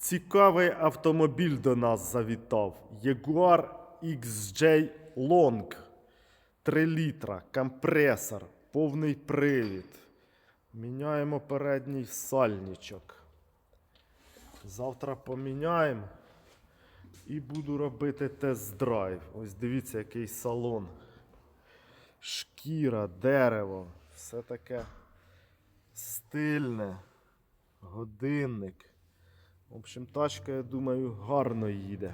Цікавий автомобіль до нас завітав. Jaguar XJ Long. 3 літра, компресор, повний привід. Міняємо передній сальничок. Завтра поміняємо і буду робити тест-драйв. Ось дивіться, який салон. Шкіра, дерево, все таке стильне. Годинник. В общем, тачка, я думаю, гарно їде.